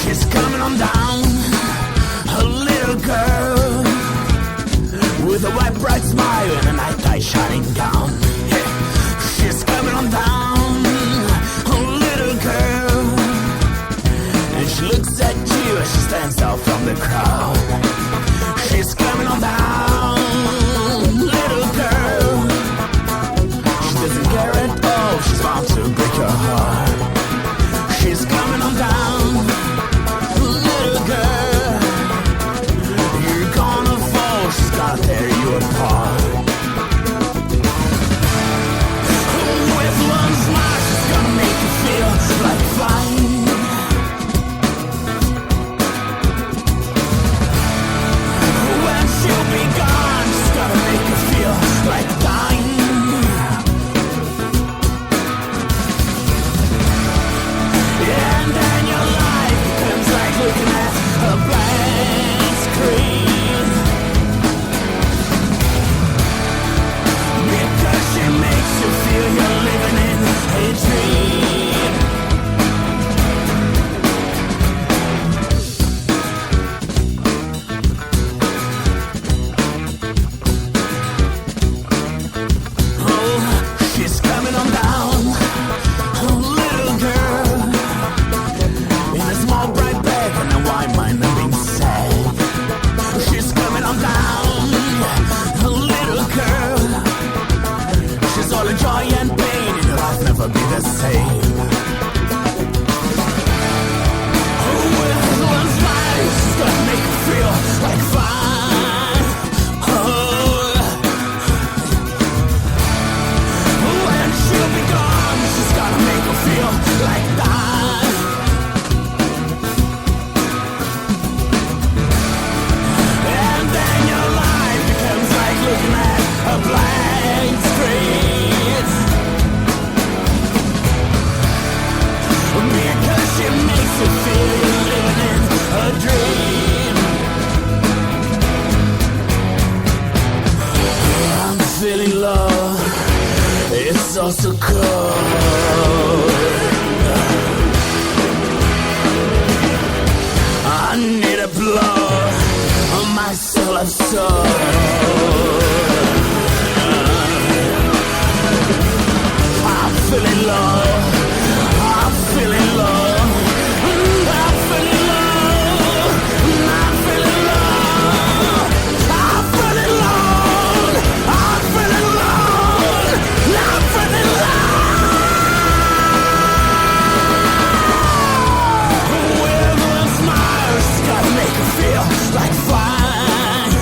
She's coming on down, a little girl with a white bright smile and a night shining down. Yeah. She's coming on down, a little girl, and she looks at you as she stands out from the crowd. She's coming on down, little girl. She doesn't care at all, she's bound to break your heart. She's coming on down, little girl. You're gonna fall, she's gonna tear you apart. With one smile, she's gonna make you feel like flying. When she'll be gone, she's gonna make you feel like dying. And then your life becomes like looking at a blank screen, because she makes you feel you're living in a dream. Oh, she's coming on down, oh, little girl, in a small bright bag and a white mind and being sad. She's coming on down, a little girl. She's all the joy and pain in your life, never be the same. Oh, with one smile, she's gonna make you feel like fine. Oh, when she'll be gone, she's gonna make you feel like dying. And then your life becomes like looking at a blank screen, because she makes you feel you're living in a dream. I'm feeling love, it's all so cold. I need a blow on my soul of soul. I'm feeling low, I'm feeling low, I'm feeling low, I'm feeling low, I'm feeling low, I'm feeling low, I'm feeling low. With one smile, she's gotta make you feel like fine.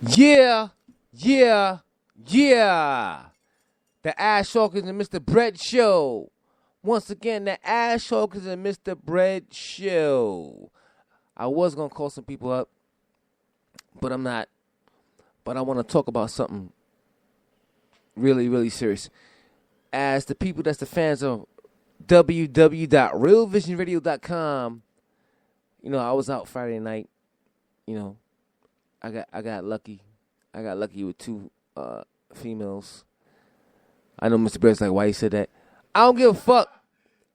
Yeah, yeah, yeah. The Ash Hawkins and Mr. Brett Show. Once again, the Ash Hawkins and Mr. Brett Show. I was going to call some people up, but I'm not. But I want to talk about something really, really serious. As the people that's the fans of www.realvisionradio.com, I was out Friday night. I got lucky. I got lucky with two females. I know Mr. Brett's like, why you said that? I don't give a fuck.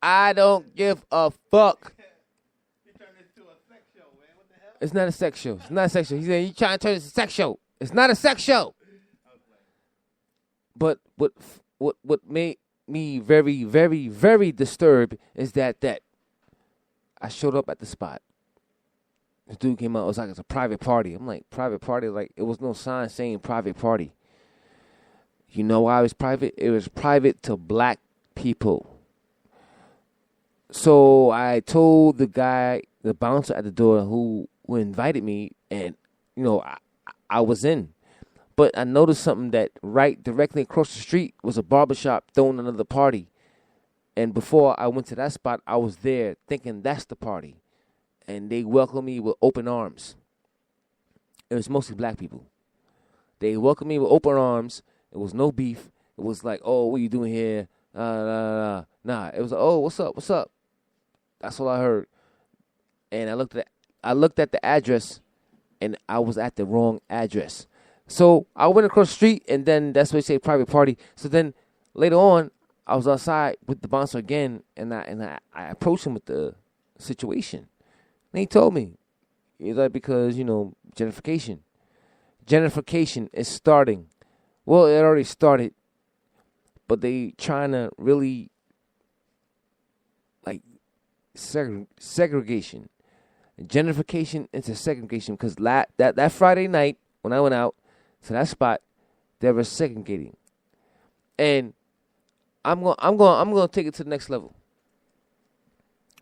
I don't give a fuck. You turned this into a sex show, man. What the hell? It's not a sex show. It's not a sex show. He said, you trying to turn this into a sex show. It's not a sex show. But what made me very, very, very disturbed is that I showed up at the spot. The dude came out. It was like it's a private party. I'm like, private party? Like, it was no sign saying private party. You know why it was private? It was private to black people. So I told the guy, the bouncer at the door who invited me, and, I was in. But I noticed something that right directly across the street was a barbershop throwing another party. And before I went to that spot, I was there thinking that's the party. And they welcomed me with open arms. It was mostly black people. They welcomed me with open arms. It was no beef. It was like, oh, what you doing here? Nah, it was like, oh, what's up? That's all I heard. And I looked at the address, and I was at the wrong address. So I went across the street, and then that's what they say, private party. So then later on, I was outside with the bouncer again, and I approached him with the situation. And he told me, he's like, because, gentrification. Gentrification is starting. Well, it already started, but they trying to really, like, segregation. Gentrification into segregation, because that Friday night when I went out to that spot, they were segregating, and I'm going to take it to the next level,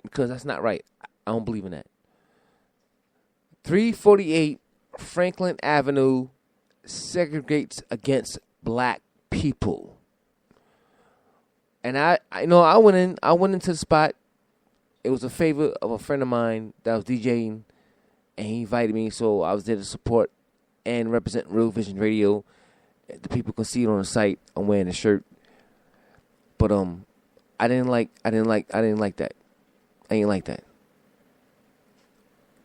because that's not right. I don't believe in that. 348 Franklin Avenue segregates against black people. And I went into the spot. It was a favor of a friend of mine that was DJing, and he invited me, so I was there to support and represent Real Vision Radio. The people can see it on the site. I'm wearing the shirt. But I didn't like that. I ain't like that.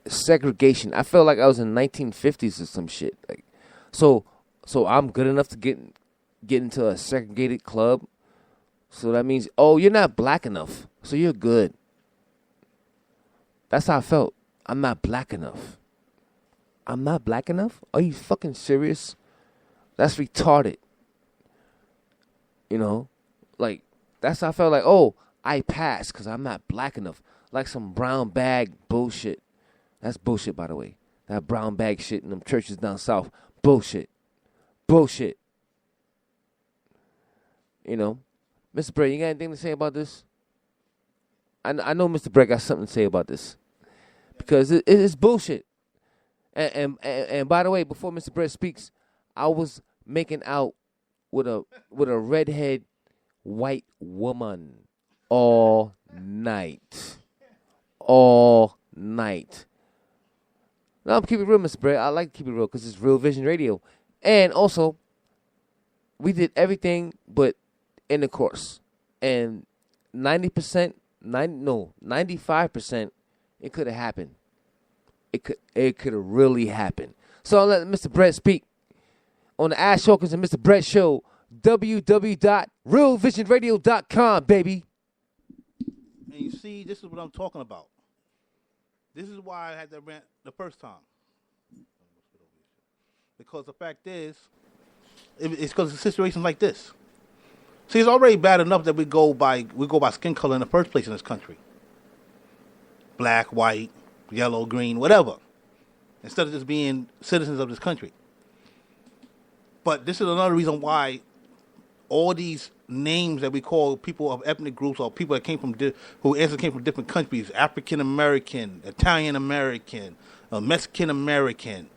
Segregation. I felt like I was in the 1950s or some shit. Like, so I'm good enough to get into a segregated club. So that means, oh, you're not black enough, so you're good. That's how I felt. I'm not black enough. I'm not black enough? Are you fucking serious? That's retarded. Like, that's how I felt like, oh, I passed because I'm not black enough. Like some brown bag bullshit. That's bullshit, by the way. That brown bag shit in them churches down south. Bullshit. Mr. Brett, you got anything to say about this? I know Mr. Brett got something to say about this. Because it's bullshit. And by the way, before Mr. Brett speaks, I was making out with a redhead white woman all night. Now, I'm keeping it real, Mr. Brett. I like to keep it real because it's Real Vision Radio. And also, we did everything but intercourse. And 95%, it could have happened. It could have really happened. So I'll let Mr. Brett speak on the Ash Hawkins and Mr. Brett Show, www.realvisionradio.com, baby. And you see, this is what I'm talking about. This is why I had that rant the first time. Because the fact is, it's because of situations like this. See, it's already bad enough that we go by skin color in the first place in this country. Black, white, yellow, green, whatever. Instead of just being citizens of this country. But this is another reason why all these names that we call people of ethnic groups or people that came from who came from different countries, African American, Italian American, Mexican American,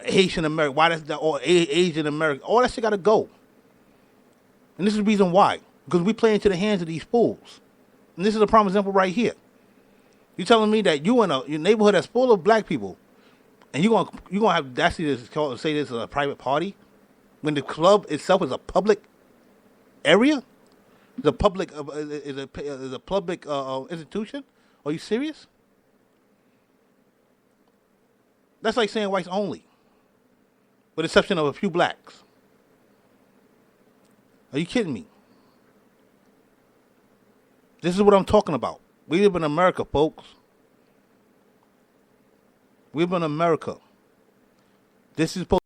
Asian American, why that's that, or Asian American, all that shit got to go. And this is the reason why, because we play into the hands of these fools. And this is a prime example right here. You telling me that you in your neighborhood that's full of black people, and you gonna have audacity to say this is a private party, when the club itself is a public area, the public is a public institution? Are you serious? That's like saying whites only, with the exception of a few blacks. Are you kidding me? This is what I'm talking about. We live in America, folks. We live in America. This is supposed